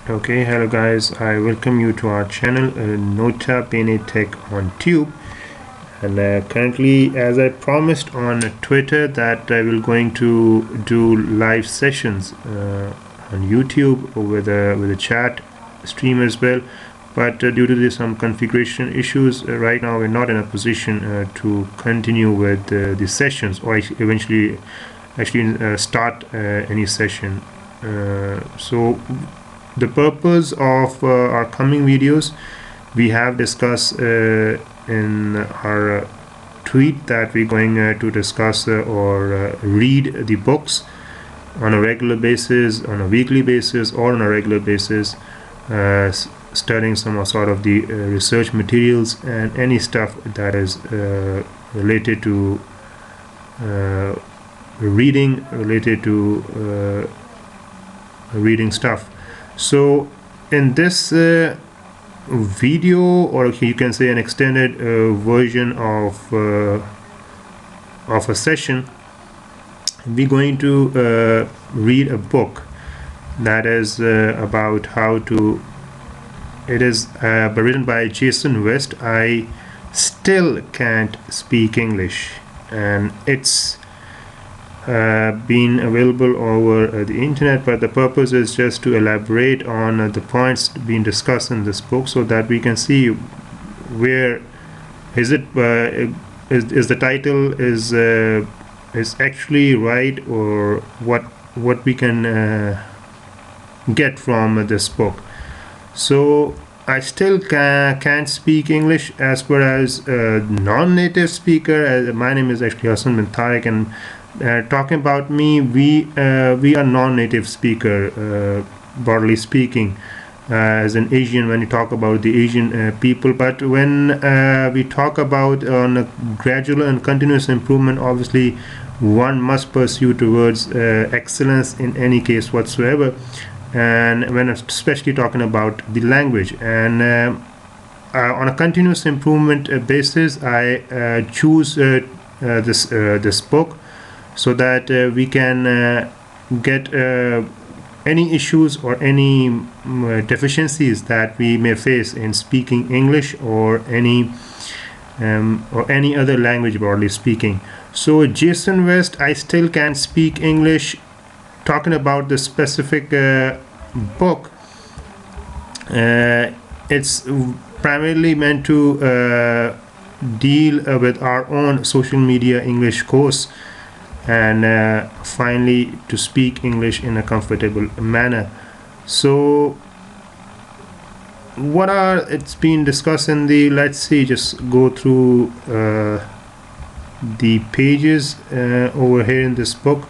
Okay, hello guys, I welcome you to our channel Nota Bene Tech on Tube. And currently, as I promised on Twitter, that I will going to do live sessions on YouTube with a chat stream as well. But due to some configuration issues, right now we're not in a position to continue with the sessions, or eventually actually start any session. So the purpose of our coming videos, we have discussed in our tweet that we're going to discuss or read the books on a regular basis, on a weekly basis, or on a regular basis, studying some sort of the research materials and any stuff that is related to related to reading stuff. So in this video, or you can say an extended version of a session, we're going to read a book that is about how to, it is written by Jason West. I still can't speak English, and it's been available over the internet, but the purpose is just to elaborate on the points being discussed in this book, so that we can see where is it is the title is actually right, or what we can get from this book. So I still can't speak English as per as a non-native speaker. My name is actually Hassan bin Tariq, and talking about me, we are non-native speaker, broadly speaking, as an Asian, when you talk about the Asian people. But when we talk about on a gradual and continuous improvement, obviously one must pursue towards excellence in any case whatsoever, and when especially talking about the language. And on a continuous improvement basis, I choose this book, so that we can get any issues or any deficiencies that we may face in speaking English or any other language, broadly speaking. So Jason West, I still can't speak English, talking about the specific book, it's primarily meant to deal with our own social media English course, and finally to speak English in a comfortable manner. So what are it's been discussed in the, let's see, just go through the pages over here in this book.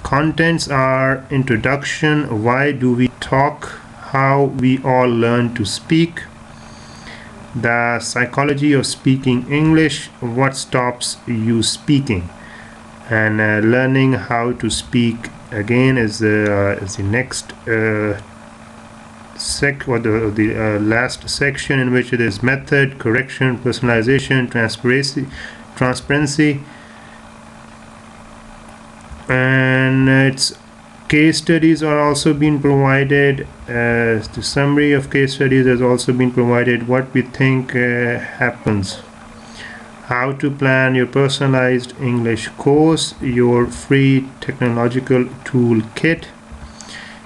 Contents are introduction, why do we talk, how we all learn to speak, the psychology of speaking English, what stops you speaking, and learning how to speak again is the next last section, in which it is method, correction, personalization, transparency, and its case studies are also being provided. The summary of case studies has also been provided, what we think happens, how to plan your personalized English course, your free technological toolkit,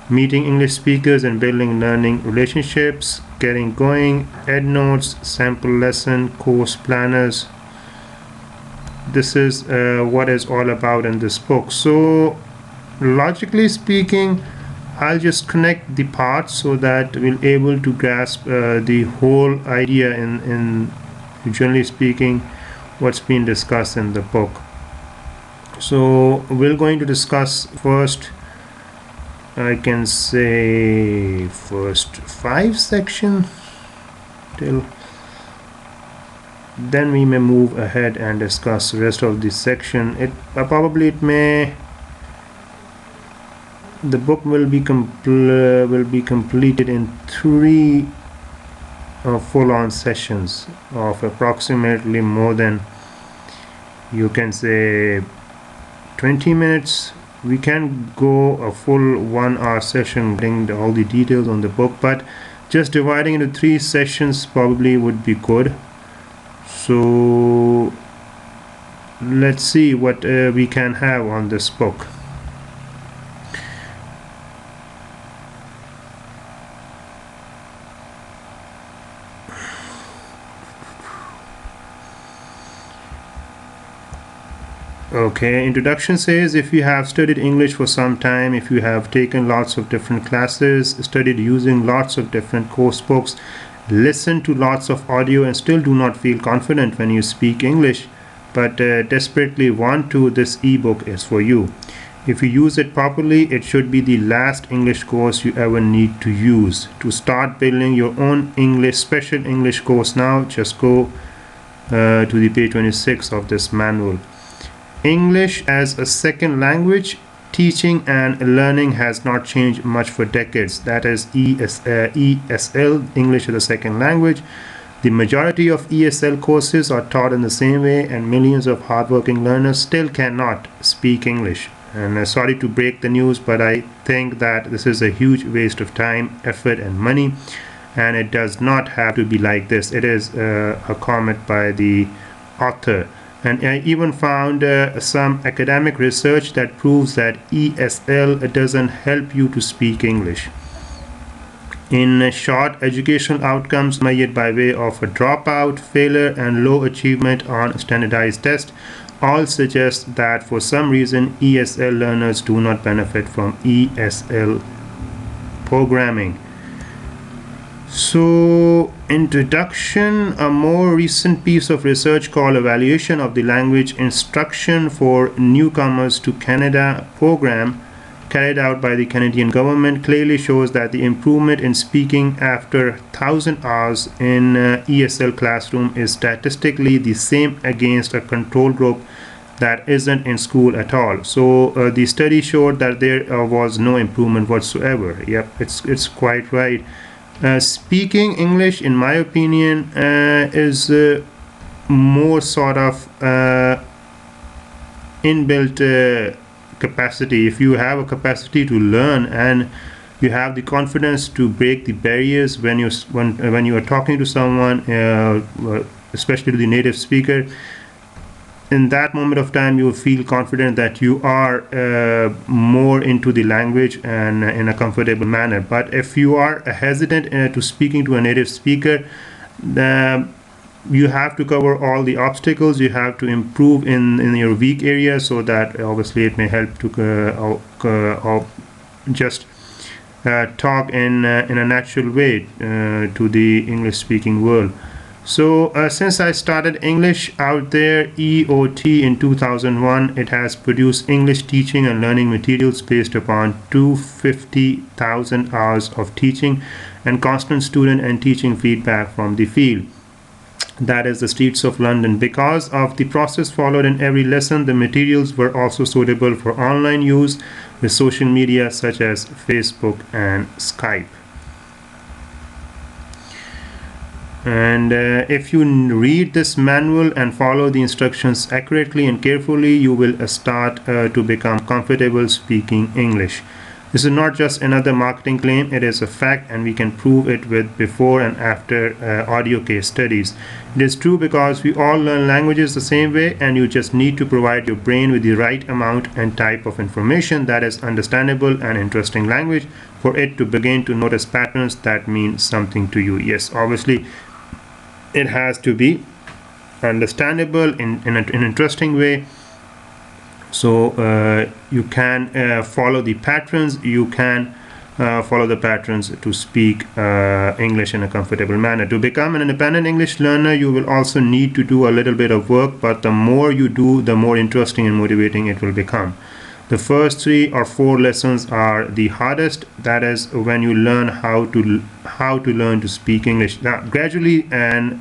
meeting English speakers and building learning relationships, getting going, EndNotes, sample lesson, course planners. This is what is all about in this book. So logically speaking, I'll just connect the parts so that we'll able to grasp the whole idea in generally speaking what's been discussed in the book. So we're going to discuss first, I can say, first 5 sections till then we may move ahead and discuss the rest of this section. The book will be completed in 3 full-on sessions of approximately more than, you can say, 20 minutes we can go a full 1 hour session getting all the details on the book, but just dividing into 3 sessions probably would be good. So let's see what we can have on this book. Okay, introduction says, if you have studied English for some time, if you have taken lots of different classes, studied using lots of different course books, listened to lots of audio and still do not feel confident when you speak English, but desperately want to, this ebook is for you. If you use it properly, it should be the last English course you ever need to use. To start building your own special English course now, just go to the page 26 of this manual. English as a second language, teaching and learning has not changed much for decades. That is ESL, English as a second language. The majority of ESL courses are taught in the same way, and millions of hardworking learners still cannot speak English. And sorry to break the news, but I think that this is a huge waste of time, effort and money, and it does not have to be like this. It is a comment by the author. And I even found some academic research that proves that ESL doesn't help you to speak English. In short, educational outcomes measured by way of a dropout, failure, and low achievement on standardized tests all suggest that for some reason ESL learners do not benefit from ESL programming. So, introduction, a more recent piece of research called Evaluation of the Language Instruction for Newcomers to Canada program carried out by the Canadian government clearly shows that the improvement in speaking after 1,000 hours in ESL classroom is statistically the same against a control group that isn't in school at all. So the study showed that there was no improvement whatsoever. Yep, it's quite right. Speaking English, in my opinion, is more sort of inbuilt capacity. If you have a capacity to learn and you have the confidence to break the barriers when you are talking to someone, especially to the native speaker, in that moment of time you will feel confident that you are more into the language and in a comfortable manner. But if you are hesitant to speaking to a native speaker, you have to cover all the obstacles. You have to improve in your weak area, so that obviously it may help to just talk in a natural way to the English speaking world. So since I started English Out There EOT in 2001, it has produced English teaching and learning materials based upon 250,000 hours of teaching and constant student and teaching feedback from the field. That is the streets of London. Because of the process followed in every lesson, the materials were also suitable for online use with social media such as Facebook and Skype. And if you read this manual and follow the instructions accurately and carefully, you will start to become comfortable speaking English. This is not just another marketing claim, it is a fact, and we can prove it with before and after audio case studies. It is true because we all learn languages the same way, and you just need to provide your brain with the right amount and type of information that is understandable and interesting language for it to begin to notice patterns that mean something to you. Yes, obviously it has to be understandable in an interesting way, so you can follow the patterns. You can follow the patterns to speak English in a comfortable manner. To become an independent English learner, you will also need to do a little bit of work, but the more you do, the more interesting and motivating it will become. The first 3 or 4 lessons are the hardest. That is when you learn how to learn to speak English. Now, gradually and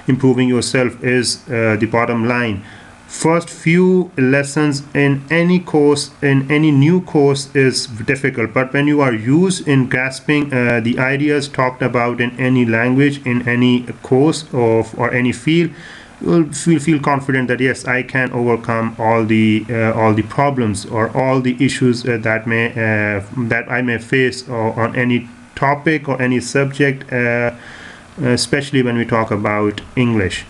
improving yourself is the bottom line. First few lessons in any course, in any new course, is difficult, but when you are used in grasping the ideas talked about in any language, in any course or any field, you will feel confident that yes, I can overcome all the problems or all the issues that I may face on any topic or any subject, especially when we talk about English.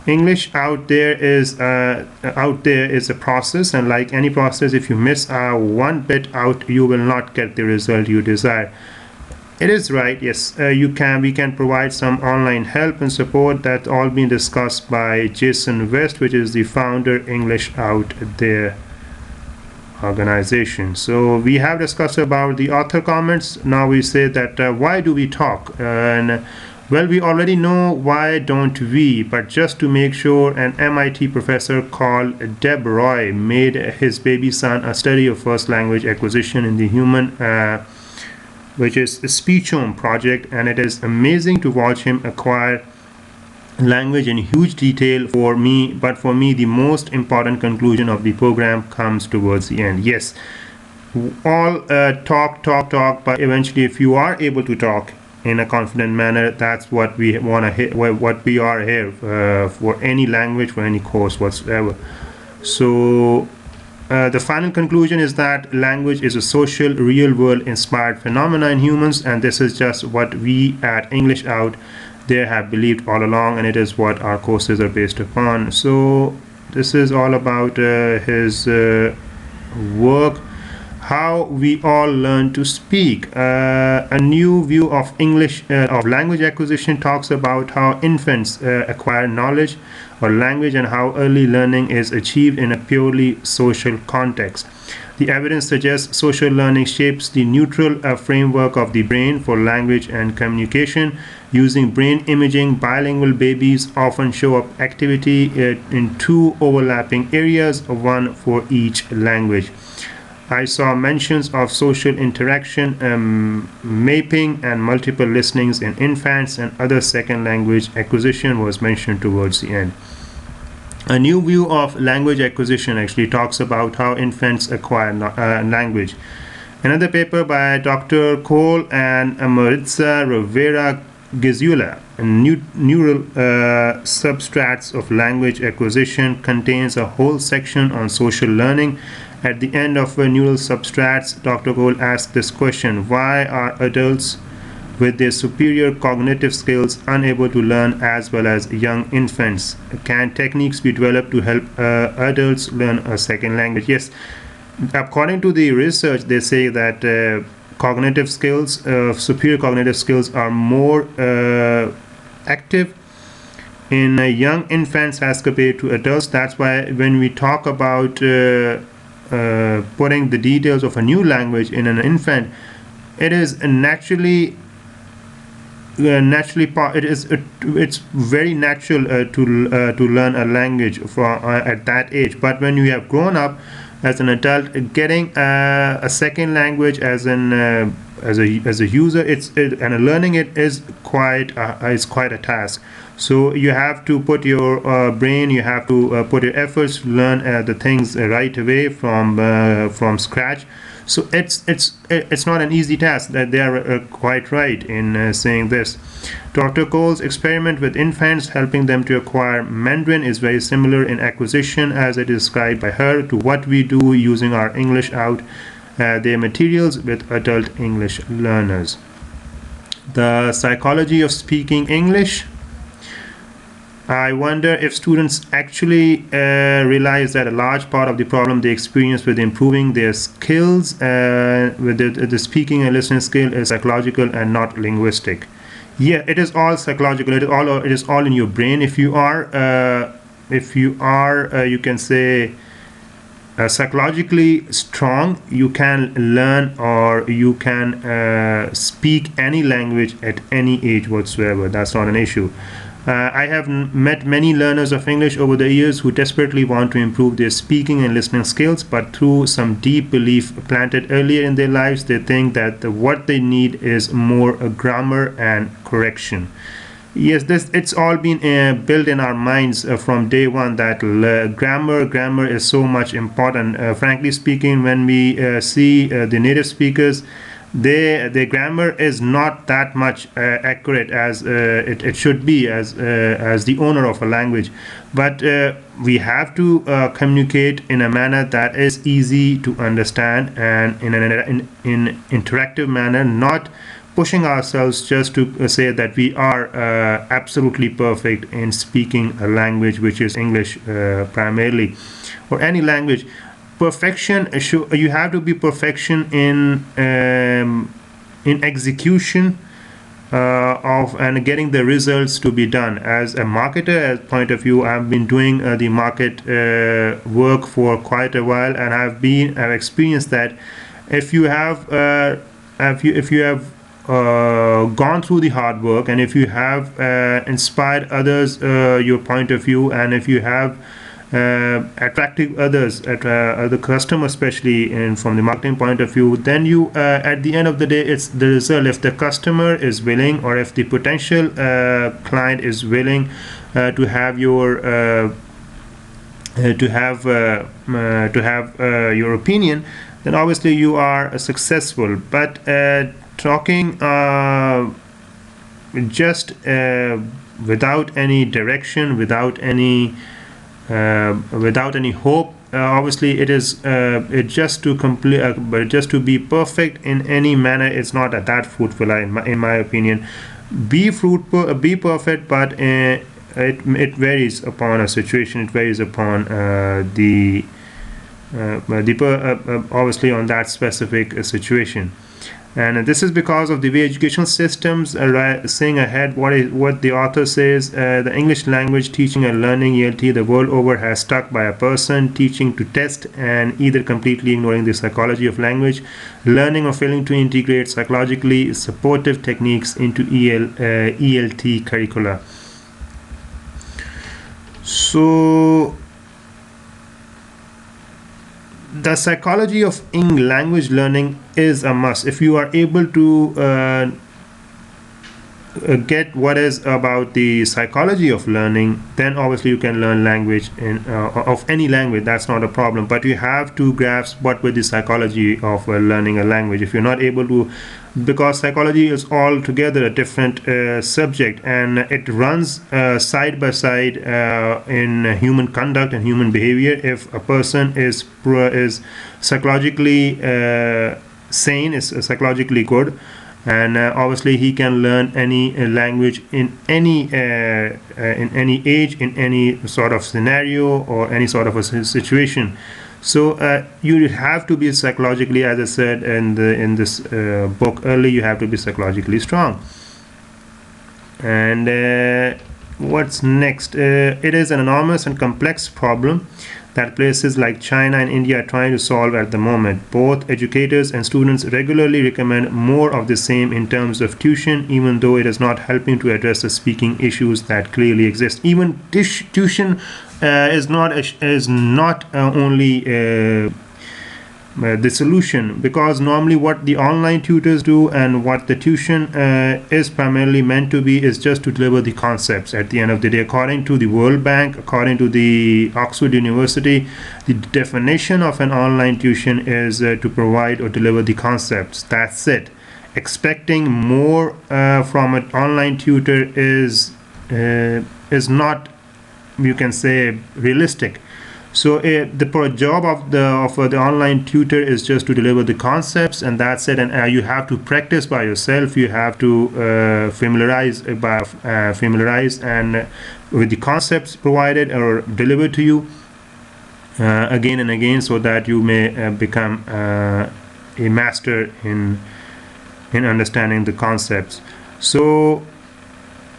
English out there is a process, and like any process, if you miss one bit out, you will not get the result you desire. It is right, yes, we can provide some online help and support that all been discussed by Jason West, which is the founder English Out There organization. So we have discussed about the author comments. Now we say that why do we talk? And well, we already know why don't we, but just to make sure, an MIT professor called Deb Roy made his baby son a study of first language acquisition in the human which is a Speechome project, and it is amazing to watch him acquire language in huge detail. For me, the most important conclusion of the program comes towards the end. Yes, all talk, but eventually if you are able to talk in a confident manner, that's what we want to hit, what we are here for any language, for any course whatsoever. So the final conclusion is that language is a social, real-world inspired phenomena in humans, and this is just what we at English Out There have believed all along, and it is what our courses are based upon. So this is all about his work, how we all learn to speak. A new view of English of language acquisition talks about how infants acquire knowledge or language and how early learning is achieved in a purely social context. The evidence suggests social learning shapes the neutral framework of the brain for language and communication. Using brain imaging, bilingual babies often show up activity in two overlapping areas, one for each language. I saw mentions of social interaction, mapping, and multiple listenings in infants, and other second language acquisition was mentioned towards the end. A new view of language acquisition actually talks about how infants acquire language. Another paper by Dr. Cole and Maritza Rivera Gizula, Neural Substrates of Language Acquisition, contains a whole section on social learning. At the end of Neural Substrates, Dr. Cole asks this question: why are adults with their superior cognitive skills unable to learn as well as young infants? Can techniques be developed to help adults learn a second language? Yes, according to the research, they say that cognitive skills, superior cognitive skills, are more active in young infants as compared to adults. That's why when we talk about putting the details of a new language in an infant, it is naturally it's very natural to learn a language at that age. But when you have grown up as an adult, getting a second language as a user, and learning it is quite a task. So you have to put your brain, you have to put your efforts to learn the things right away from scratch. So it's not an easy task. That they are quite right in saying this. Dr. Cole's experiment with infants, helping them to acquire Mandarin, is very similar in acquisition, as it is described by her, to what we do using our English Out There materials with adult English learners. The psychology of speaking English. I wonder if students actually realize that a large part of the problem they experience with improving their skills with the speaking and listening skill is psychological and not linguistic. Yeah, it is all psychological. It is all in your brain. If you are you can say psychologically strong, you can learn or you can speak any language at any age whatsoever. That's not an issue. I have met many learners of English over the years who desperately want to improve their speaking and listening skills, but through some deep belief planted earlier in their lives, they think that what they need is more grammar and correction. Yes, it's all been built in our minds from day one that grammar is so much important. Frankly speaking, when we see the native speakers, their grammar is not that much accurate as it should be as the owner of a language. But we have to communicate in a manner that is easy to understand and in an interactive manner, not pushing ourselves just to say that we are absolutely perfect in speaking a language which is English primarily, or any language. Perfection, you have to be perfection in execution of and getting the results to be done. As a marketer point of view, I've been doing the market work for quite a while, and I've experienced that if you have gone through the hard work, and if you have inspired others your point of view, and if you have attractive others, the customer especially, and from the marketing point of view, then you at the end of the day, it's the result. If the customer is willing, or if the potential client is willing to have your your opinion, then obviously you are successful. But talking just without any direction, without any hope, obviously it is it just to complete, but just to be perfect in any manner, it's not that fruitful in my opinion. Be fruitful, be perfect, but it varies upon a situation. It varies upon obviously on that specific situation. And this is because of the way educational systems are saying ahead. What the author says, the English language teaching and learning ELT the world over has stuck by a person teaching to test and either completely ignoring the psychology of language learning or failing to integrate psychologically supportive techniques into ELT curricula. So the psychology of language learning is a must. If you are able to get what is about the psychology of learning, then obviously you can learn language of any language. That's not a problem. But you have to grasp what with the psychology of learning a language. If you're not able to, because psychology is altogether a different subject, and it runs side by side in human conduct and human behavior. If a person is psychologically sane, is psychologically good, and obviously he can learn any language in any age, in any sort of scenario, or any sort of a situation. So you have to be psychologically, as I said in this book earlier, you have to be psychologically strong. And what's next? It is an enormous and complex problem that places like China and India are trying to solve at the moment. Both educators and students regularly recommend more of the same in terms of tuition, even though it is not helping to address the speaking issues that clearly exist. Even tuition is not only the solution, because normally what the online tutors do and what the tuition is primarily meant to be is just to deliver the concepts. At the end of the day, according to the World Bank, according to the Oxford University, the definition of an online tuition is to provide or deliver the concepts. That's it. Expecting more from an online tutor is not, you can say, realistic. So the job of the online tutor is just to deliver the concepts, and that's it. And you have to practice by yourself. You have to familiarize and with the concepts provided or delivered to you again and again, so that you may become a master in understanding the concepts. So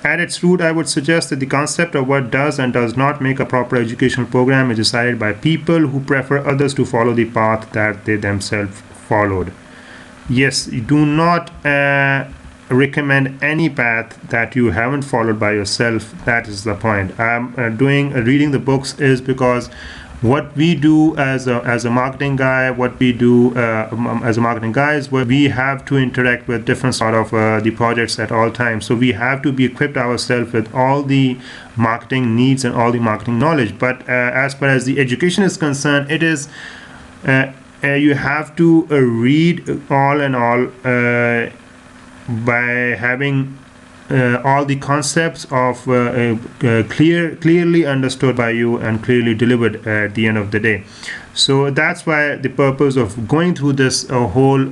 at its root, I would suggest that the concept of what does and does not make a proper educational program is decided by people who prefer others to follow the path that they themselves followed. Yes, you do not recommend any path that you haven't followed by yourself. That is the point. I'm reading the books is because what we do as a marketing guy, what we do as a marketing guy is where we have to interact with different sort of the projects at all times. So we have to be equipped ourselves with all the marketing needs and all the marketing knowledge. But as far as the education is concerned, it is you have to read all in all by having all the concepts of clearly understood by you and clearly delivered at the end of the day. So that's why the purpose of going through this whole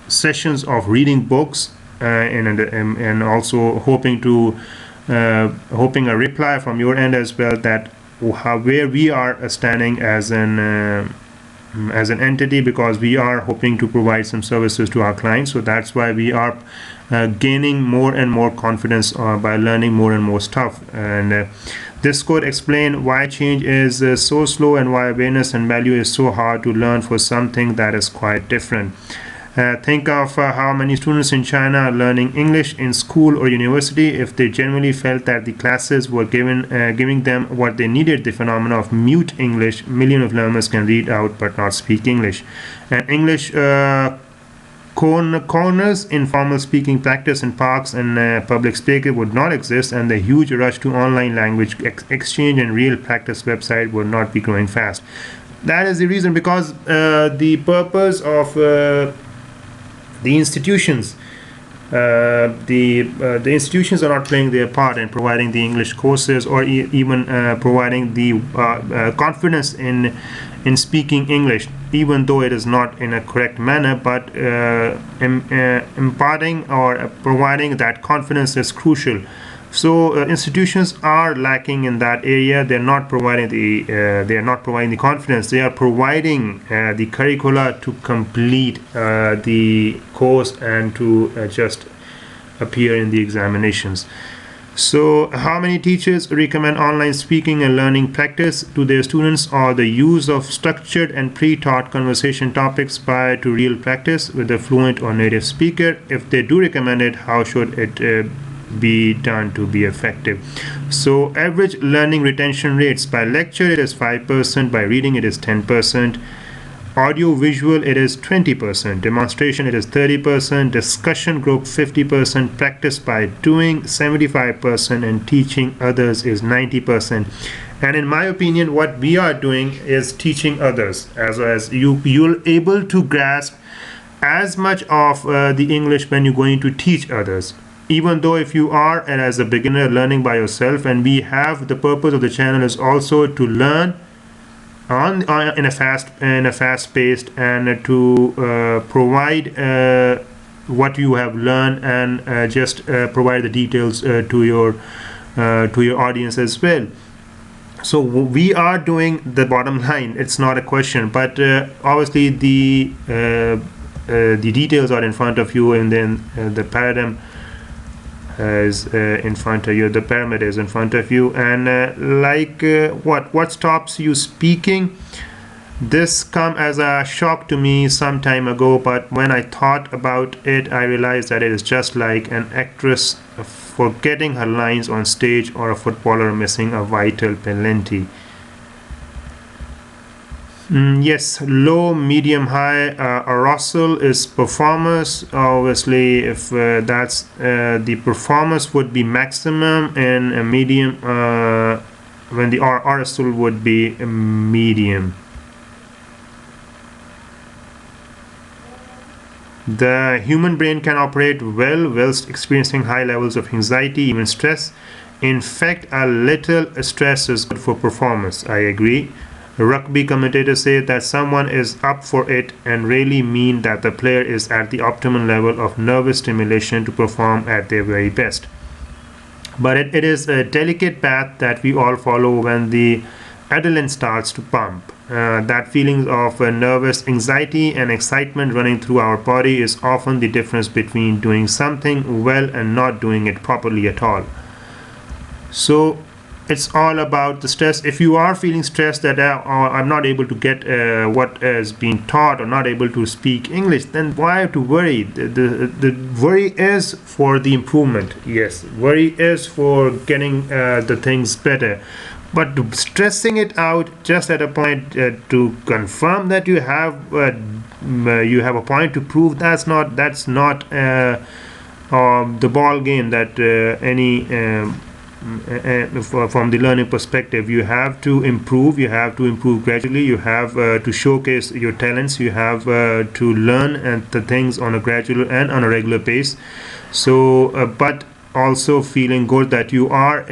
sessions of reading books and also hoping a reply from your end as well, that where we are standing as an entity, because we are hoping to provide some services to our clients. So that's why we are gaining more and more confidence by learning more and more stuff. And this could explain why change is so slow and why awareness and value is so hard to learn for something that is quite different. Think of how many students in China are learning English in school or university. If they genuinely felt that the classes were giving them what they needed, the phenomenon of mute English, millions of learners can read out but not speak English. And English corners, informal speaking practice in parks and public speaking would not exist, and the huge rush to online language exchange and real practice website would not be growing fast. That is the reason, because the purpose of the institutions, the institutions are not playing their part in providing the English courses, or even providing the confidence in speaking English, even though it is not in a correct manner. But imparting or providing that confidence is crucial. So institutions are lacking in that area. They're not providing the confidence. They are providing the curricula to complete the course and to just appear in the examinations. So how many teachers recommend online speaking and learning practice to their students, or the use of structured and pre-taught conversation topics prior to real practice with a fluent or native speaker? If they do recommend it, how should it be done to be effective? So average learning retention rates: by lecture it is 5%, by reading it is 10%, audio visual it is 20%, demonstration it is 30%, discussion group 50%, practice by doing 75%, and teaching others is 90%. And in my opinion, what we are doing is teaching others, as you're able to grasp as much of the English when you're going to teach others. Even though if you are and as a beginner learning by yourself, and we have the purpose of the channel is also to learn in a fast-paced, and to provide what you have learned, and just provide the details to your audience as well. So we are doing the bottom line. It's not a question, but obviously the details are in front of you, and then the paradigm is in front of you, the pyramid is in front of you. And what stops you speaking? This come as a shock to me some time ago, but when I thought about it, I realized that it is just like an actress forgetting her lines on stage, or a footballer missing a vital penalty. Yes, low, medium, high arousal is performance. Obviously, if that's the performance would be maximum, and a medium when the arousal would be medium. The human brain can operate well whilst experiencing high levels of anxiety, even stress. In fact, a little stress is good for performance. I agree. Rugby commentators say that someone is up for it, and really mean that the player is at the optimal level of nervous stimulation to perform at their very best. But it is a delicate path that we all follow when the adrenaline starts to pump. That feeling of nervous anxiety and excitement running through our body is often the difference between doing something well and not doing it properly at all. So it's all about the stress. If you are feeling stressed that I'm not able to get what is being taught, or not able to speak English, then why to worry? The worry is for the improvement. Yes, worry is for getting the things better. But stressing it out just at a point to confirm that you have a point to prove, that's not the ball game that any from the learning perspective. You have to improve. You have to improve gradually. You have to showcase your talents. You have to learn and the things on a gradual and on a regular pace. So but also feeling good that you are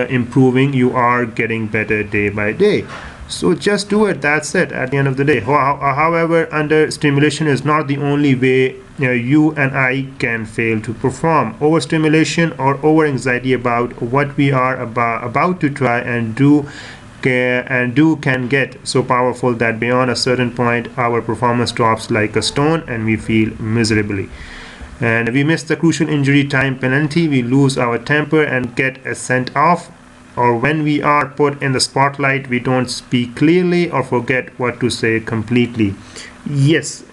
improving, you are getting better day by day. So just do it, that's it at the end of the day. However, under stimulation is not the only way you and I can fail to perform. Overstimulation or over anxiety about what we are about to try and do can get so powerful that beyond a certain point our performance drops like a stone and we feel miserably. And we miss the crucial injury time penalty, we lose our temper and get sent off. Or when we are put in the spotlight, we don't speak clearly or forget what to say completely. Yes,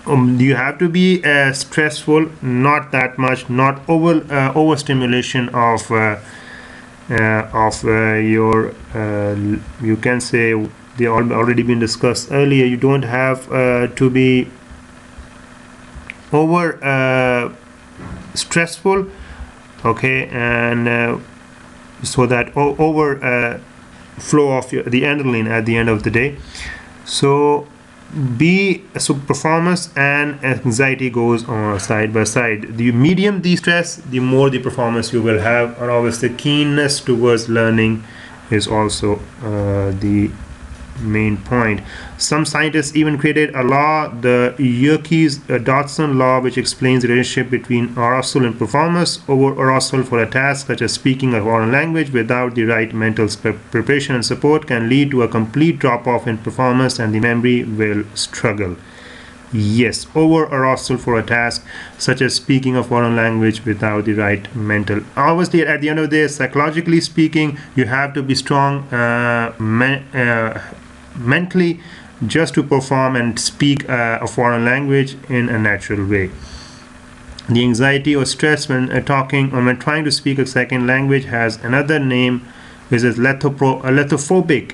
you have to be stressful, not that much, not overstimulation of your you can say they already been discussed earlier. You don't have to be over stressful, okay, and so that over flow of the adrenaline at the end of the day. So performance and anxiety goes on side by side. The medium the stress, the more the performance you will have, and obviously keenness towards learning is also the main point. Some scientists even created a law, the Yerkes-Dodson law, which explains the relationship between arousal and performance. Over arousal for a task such as speaking a foreign language without the right mental preparation and support can lead to a complete drop-off in performance and the memory will struggle. Yes, over arousal for a task such as speaking a foreign language without the right mental. Obviously, at the end of the day, psychologically speaking, you have to be strong mentally just to perform and speak a foreign language in a natural way. The anxiety or stress when talking or when trying to speak a second language has another name, which is lethophobic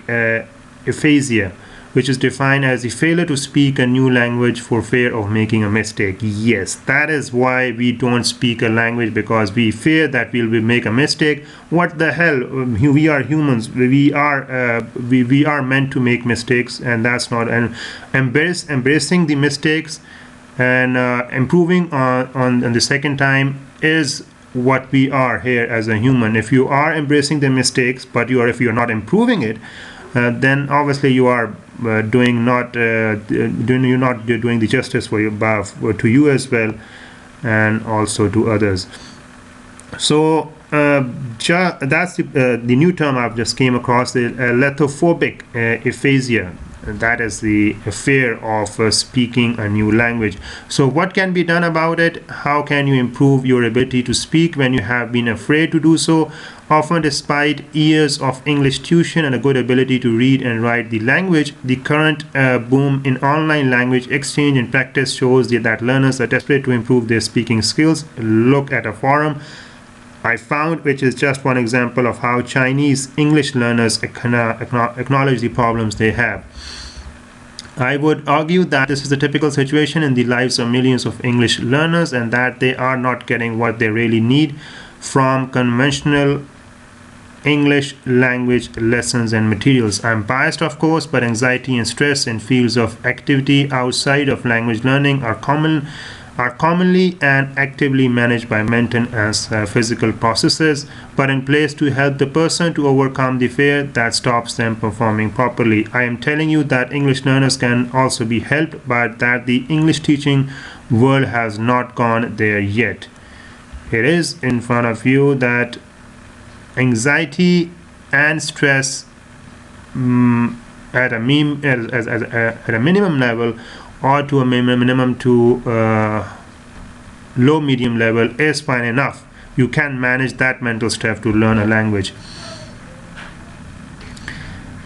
aphasia, which is defined as the failure to speak a new language for fear of making a mistake. Yes, that is why we don't speak a language, because we fear that we will make a mistake. What the hell? We are humans. We are meant to make mistakes, and that's not. And embracing the mistakes and improving on the second time is what we are here as a human. If you are embracing the mistakes, but if you are not improving it, then obviously you are doing the justice for you, to you as well, and also to others. So that's the new term I've just came across, the lethophobic aphasia. That is the fear of speaking a new language. So what can be done about it? How can you improve your ability to speak when you have been afraid to do so? Often, despite years of English tuition and a good ability to read and write the language, the current boom in online language exchange and practice shows that learners are desperate to improve their speaking skills. Look at a forum I found, which is just one example of how Chinese English learners acknowledge the problems they have. I would argue that this is a typical situation in the lives of millions of English learners, and that they are not getting what they really need from conventional English language lessons and materials. I'm biased, of course, but anxiety and stress in fields of activity outside of language learning are commonly and actively managed by mental as physical processes, but in place to help the person to overcome the fear that stops them performing properly. I am telling you that English learners can also be helped, but that the English teaching world has not gone there yet. It is in front of you that anxiety and stress at a minimum level, or to a minimum to low medium level, is fine enough. You can manage that mental stress to learn a language.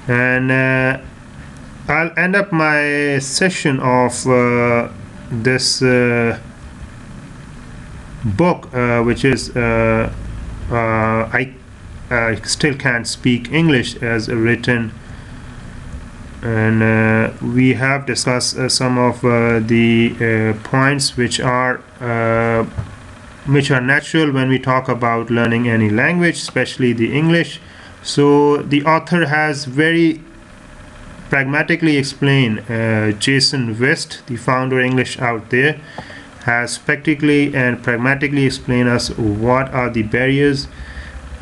And I'll end up my session of this book, which is I still can't speak English, as written, and we have discussed some of the points which are which are natural when we talk about learning any language, especially the English. So the author has very pragmatically explained, Jason West, the founder of English Out There, has practically and pragmatically explained us what are the barriers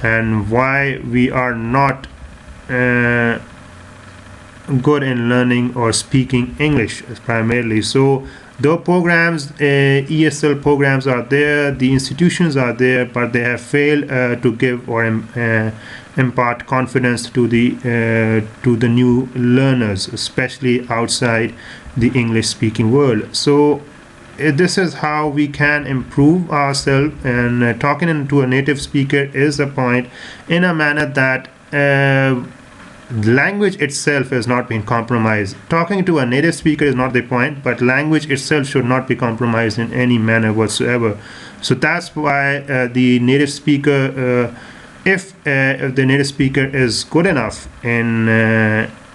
and why we are not good in learning or speaking English primarily. So the programs, ESL programs are there, the institutions are there, but they have failed to give or impart confidence to the new learners, especially outside the English-speaking world. So this is how we can improve ourselves, and talking to a native speaker is a point in a manner that language itself is not being compromised. Talking to a native speaker is not the point, but language itself should not be compromised in any manner whatsoever. So that's why the native speaker, if the native speaker is good enough in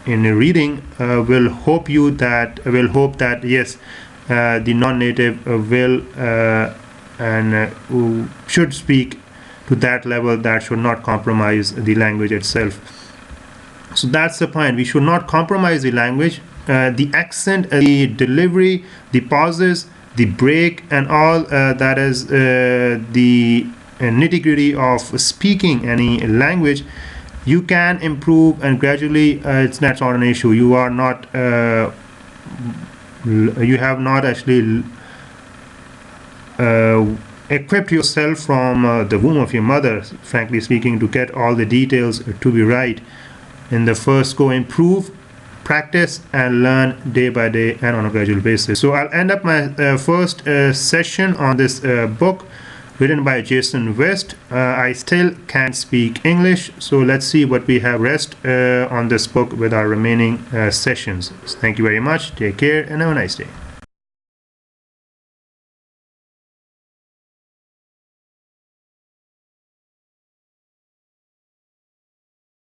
reading, will hope that yes, the non-native will and should speak to that level that should not compromise the language itself. So that's the point. We should not compromise the language, the accent, the delivery, the pauses, the break, and all that is the nitty-gritty of speaking any language. You can improve, and gradually that's not an issue. You are not you have not actually equipped yourself from the womb of your mother, frankly speaking, to get all the details to be right. In the first go, improve, practice, and learn day by day and on a gradual basis. So I'll end up my first session on this book written by Jason West. I still can't speak English, so let's see what we have rest on this book with our remaining sessions. Thank you very much. Take care and have a nice day.